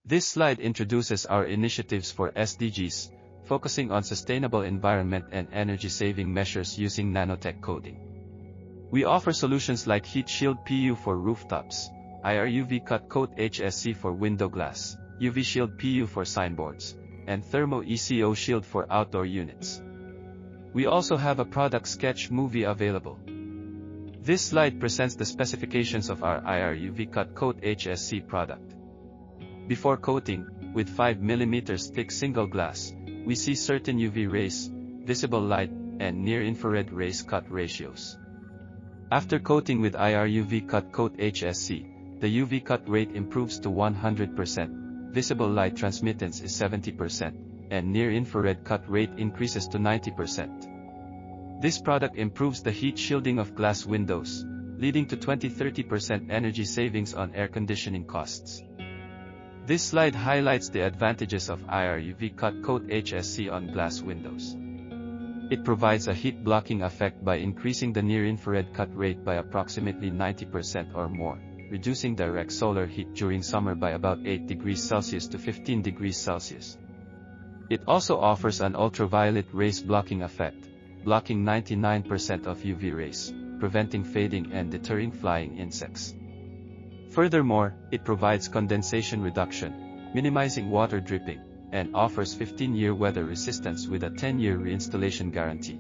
This slide introduces our initiatives for SDGs, focusing on sustainable environment and energy-saving measures using nanotech coating. We offer solutions like Heat Shield PU for rooftops, IR UV Cut Coat HSC for window glass, UV Shield PU for signboards, and Thermo ECO Shield for outdoor units. We also have a product sketch movie available. This slide presents the specifications of our IR UV Cut Coat HSC product. Before coating, with 5 mm thick single glass, we see certain UV rays, visible light, and near-infrared rays cut ratios. After coating with IR UV Cut Coat HSC, the UV cut rate improves to 100%, visible light transmittance is 70%, and near-infrared cut rate increases to 90%. This product improves the heat shielding of glass windows, leading to 20–30% energy savings on air conditioning costs. This slide highlights the advantages of IR UV Cut Coat HSC on glass windows. It provides a heat blocking effect by increasing the near-infrared cut rate by approximately 90% or more, reducing direct solar heat during summer by about 8 degrees Celsius to 15 degrees Celsius. It also offers an ultraviolet rays blocking effect, blocking 99% of UV rays, preventing fading and deterring flying insects. Furthermore, it provides condensation reduction, minimizing water dripping, and offers 15-year weather resistance with a 10-year reinstallation guarantee.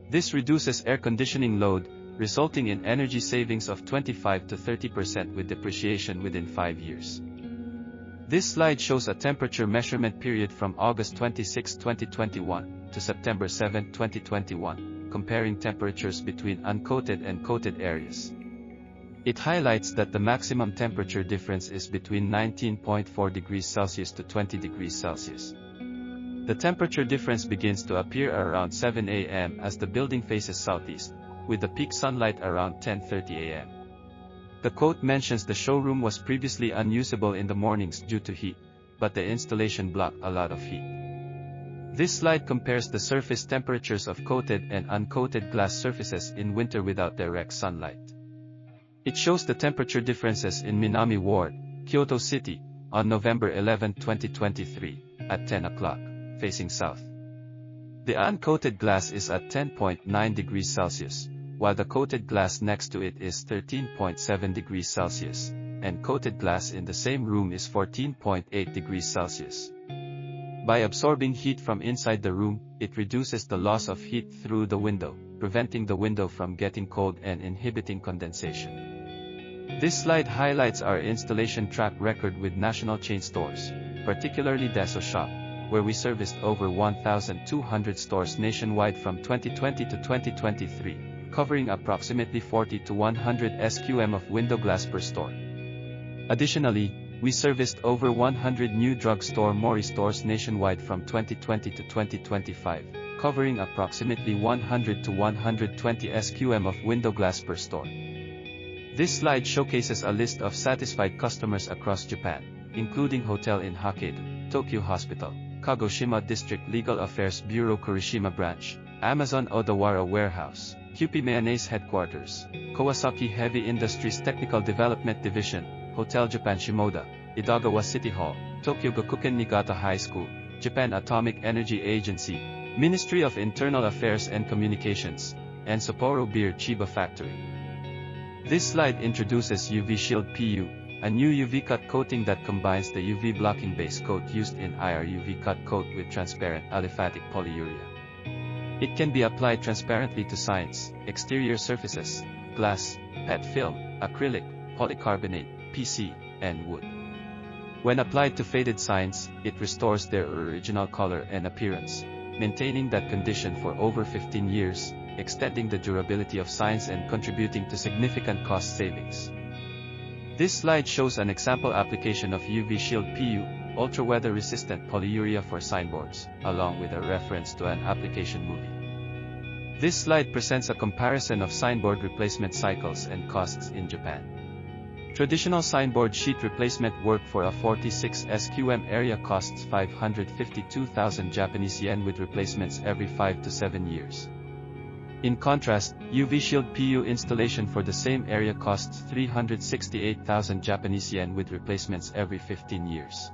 This reduces air conditioning load, resulting in energy savings of 25–30% with depreciation within 5 years. This slide shows a temperature measurement period from August 26, 2021 to September 7, 2021, comparing temperatures between uncoated and coated areas. It highlights that the maximum temperature difference is between 19.4 degrees Celsius to 20 degrees Celsius. The temperature difference begins to appear around 7 a.m. as the building faces southeast, with the peak sunlight around 10:30 a.m. The quote mentions the showroom was previously unusable in the mornings due to heat, but the installation blocked a lot of heat. This slide compares the surface temperatures of coated and uncoated glass surfaces in winter without direct sunlight. It shows the temperature differences in Minami Ward, Kyoto City, on November 11, 2023, at 10 o'clock, facing south. The uncoated glass is at 10.9 degrees Celsius, while the coated glass next to it is 13.7 degrees Celsius, and coated glass in the same room is 14.8 degrees Celsius. By absorbing heat from inside the room, it reduces the loss of heat through the window, preventing the window from getting cold and inhibiting condensation. This slide highlights our installation track record with national chain stores, particularly Daiso Shop, where we serviced over 1,200 stores nationwide from 2020 to 2023, covering approximately 40 to 100 SQM of window glass per store. Additionally, we serviced over 100 new drugstore Mori stores nationwide from 2020 to 2025, covering approximately 100 to 120 SQM of window glass per store. This slide showcases a list of satisfied customers across Japan, including Hotel in Hokkaido, Tokyo Hospital, Kagoshima District Legal Affairs Bureau Kurishima Branch, Amazon Odawara Warehouse, QP Mayonnaise Headquarters, Kawasaki Heavy Industries Technical Development Division, Hotel Japan Shimoda, Idagawa City Hall, Tokyo Gakuken Niigata High School, Japan Atomic Energy Agency, Ministry of Internal Affairs and Communications, and Sapporo Beer Chiba Factory. This slide introduces UV Shield PU, a new UV cut coating that combines the UV blocking base coat used in IR UV cut coat with transparent aliphatic polyurea. It can be applied transparently to signs, exterior surfaces, glass, PET film, acrylic, polycarbonate, PC, and wood. When applied to faded signs, it restores their original color and appearance, maintaining that condition for over 15 years, extending the durability of signs and contributing to significant cost savings. This slide shows an example application of UV Shield PU, ultra-weather resistant polyurea for signboards, along with a reference to an application movie. This slide presents a comparison of signboard replacement cycles and costs in Japan. Traditional signboard sheet replacement work for a 46 SQM area costs 552,000 Japanese yen with replacements every 5 to 7 years. In contrast, UV Shield PU installation for the same area costs 368,000 Japanese yen with replacements every 15 years.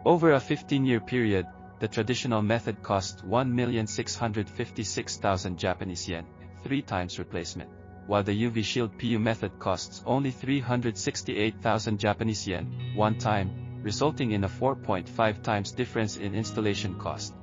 Over a 15-year period, the traditional method costs 1,656,000 Japanese yen, 3 times replacement, while the UV Shield PU method costs only 368,000 Japanese yen, 1 time, resulting in a 4.5 times difference in installation cost.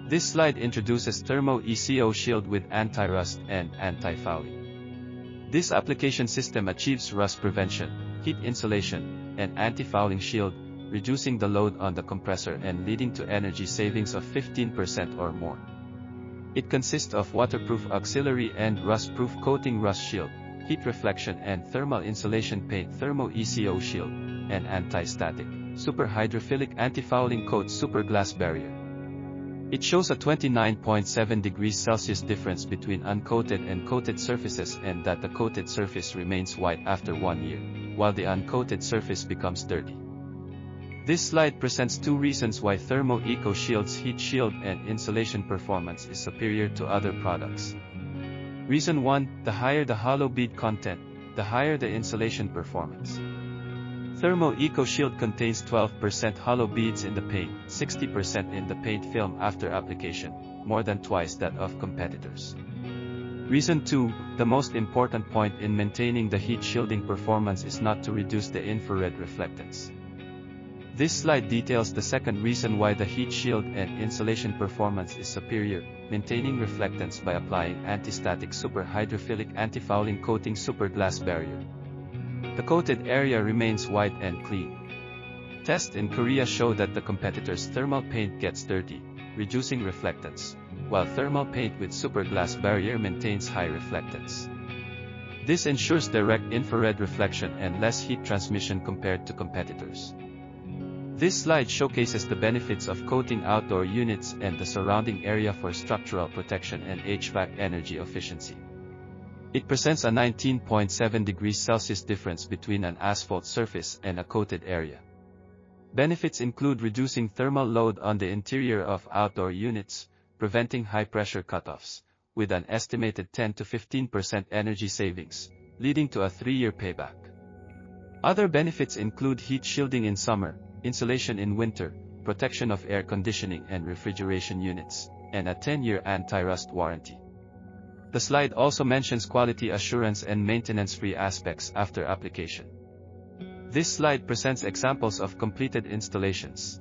This slide introduces Thermo ECO Shield with anti-rust and anti-fouling. This application system achieves rust prevention, heat insulation, and anti-fouling shield, reducing the load on the compressor and leading to energy savings of 15% or more. It consists of waterproof auxiliary and rust-proof coating rust shield, heat reflection and thermal insulation paint Thermo ECO Shield, and anti-static, super hydrophilic anti-fouling coat super glass barrier. It shows a 29.7 degrees Celsius difference between uncoated and coated surfaces and that the coated surface remains white after 1 year, while the uncoated surface becomes dirty. This slide presents 2 reasons why Thermo ECO Shield's heat shield and insulation performance is superior to other products. Reason 1, the higher the hollow bead content, the higher the insulation performance. Thermo ECO Shield contains 12% hollow beads in the paint, 60% in the paint film after application, more than twice that of competitors. Reason 2, the most important point in maintaining the heat shielding performance is not to reduce the infrared reflectance. This slide details the second reason why the heat shield and insulation performance is superior, maintaining reflectance by applying anti-static super hydrophilic anti-fouling coating super glass barrier. The coated area remains white and clean. Tests in Korea show that the competitor's thermal paint gets dirty, reducing reflectance, while thermal paint with super glass barrier maintains high reflectance. This ensures direct infrared reflection and less heat transmission compared to competitors. This slide showcases the benefits of coating outdoor units and the surrounding area for structural protection and HVAC energy efficiency. It presents a 19.7 degrees Celsius difference between an asphalt surface and a coated area. Benefits include reducing thermal load on the interior of outdoor units, preventing high-pressure cutoffs, with an estimated 10 to 15% energy savings, leading to a 3-year payback. Other benefits include heat shielding in summer, insulation in winter, protection of air conditioning and refrigeration units, and a 10-year anti-rust warranty. The slide also mentions quality assurance and maintenance-free aspects after application. This slide presents examples of completed installations.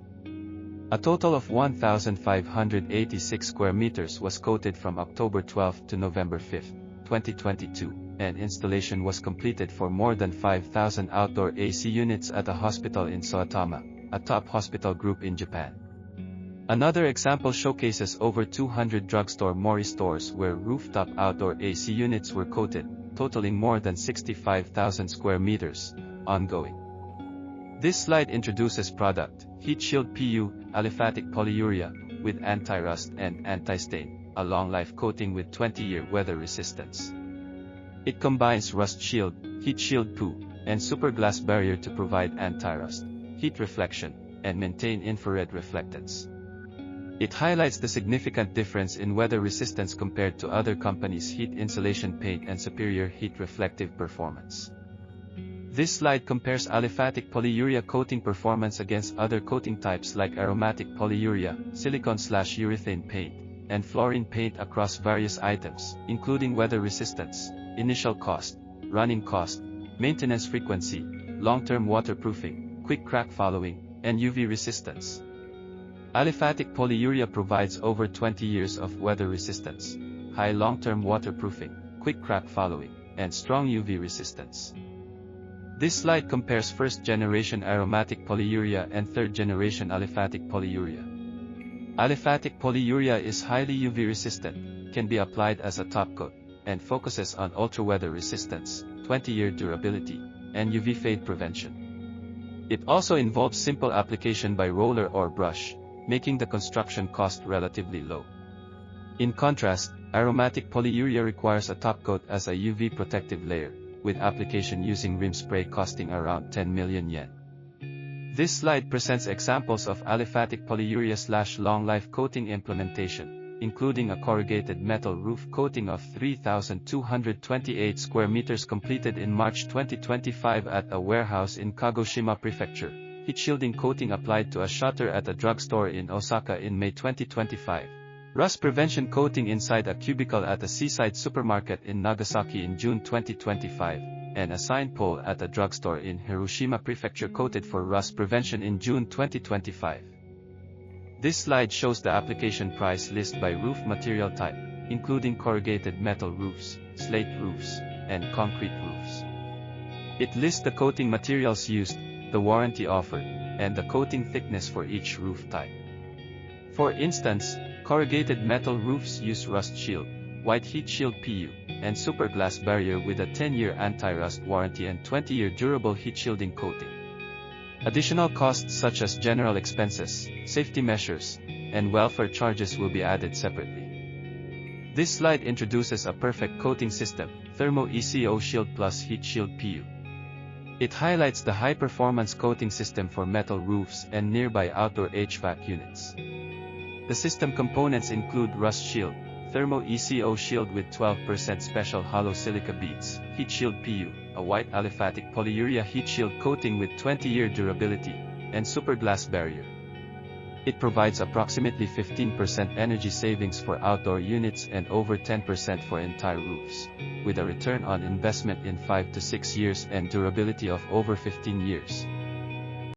A total of 1,586 square meters was coated from October 12 to November 5, 2022, and installation was completed for more than 5,000 outdoor AC units at a hospital in Saitama, a top hospital group in Japan. Another example showcases over 200 drugstore Mori stores where rooftop outdoor AC units were coated, totaling more than 65,000 square meters, ongoing. This slide introduces product, Heat Shield PU, aliphatic polyurea, with anti-rust and anti-stain, a long-life coating with 20-year weather resistance. It combines rust shield, heat shield PU, and super glass barrier to provide anti-rust, heat reflection, and maintain infrared reflectance. It highlights the significant difference in weather resistance compared to other companies' heat insulation paint and superior heat reflective performance. This slide compares aliphatic polyurea coating performance against other coating types like aromatic polyurea, silicone/urethane paint, and fluorine paint across various items, including weather resistance, initial cost, running cost, maintenance frequency, long-term waterproofing, quick crack following, and UV resistance. Aliphatic polyurea provides over 20 years of weather resistance, high long-term waterproofing, quick crack following, and strong UV resistance. This slide compares first-generation aromatic polyurea and third-generation aliphatic polyurea. Aliphatic polyurea is highly UV resistant, can be applied as a top coat, and focuses on ultra-weather resistance, 20-year durability, and UV fade prevention. It also involves simple application by roller or brush, making the construction cost relatively low. In contrast, aromatic polyurea requires a top coat as a UV protective layer, with application using rim spray costing around 10 million yen. This slide presents examples of aliphatic polyurea/long-life coating implementation, including a corrugated metal roof coating of 3,228 square meters completed in March 2025 at a warehouse in Kagoshima Prefecture. Heat shielding coating applied to a shutter at a drugstore in Osaka in May 2025. Rust prevention coating inside a cubicle at a seaside supermarket in Nagasaki in June 2025, and a sign pole at a drugstore in Hiroshima Prefecture coated for rust prevention in June 2025. This slide shows the application price list by roof material type, including corrugated metal roofs, slate roofs, and concrete roofs. It lists the coating materials used, the warranty offered, and the coating thickness for each roof type. For instance, corrugated metal roofs use rust shield, white heat shield PU, and super glass barrier with a 10-year anti-rust warranty and 20-year durable heat shielding coating. Additional costs such as general expenses, safety measures, and welfare charges will be added separately. This slide introduces a perfect coating system, Thermo ECO Shield Plus Heat Shield PU. It highlights the high-performance coating system for metal roofs and nearby outdoor HVAC units. The system components include rust shield, Thermo ECO shield with 12% special hollow silica beads, heat shield PU, a white aliphatic polyurea heat shield coating with 20-year durability, and super glass barrier. It provides approximately 15% energy savings for outdoor units and over 10% for entire roofs, with a return on investment in 5 to 6 years and durability of over 15 years.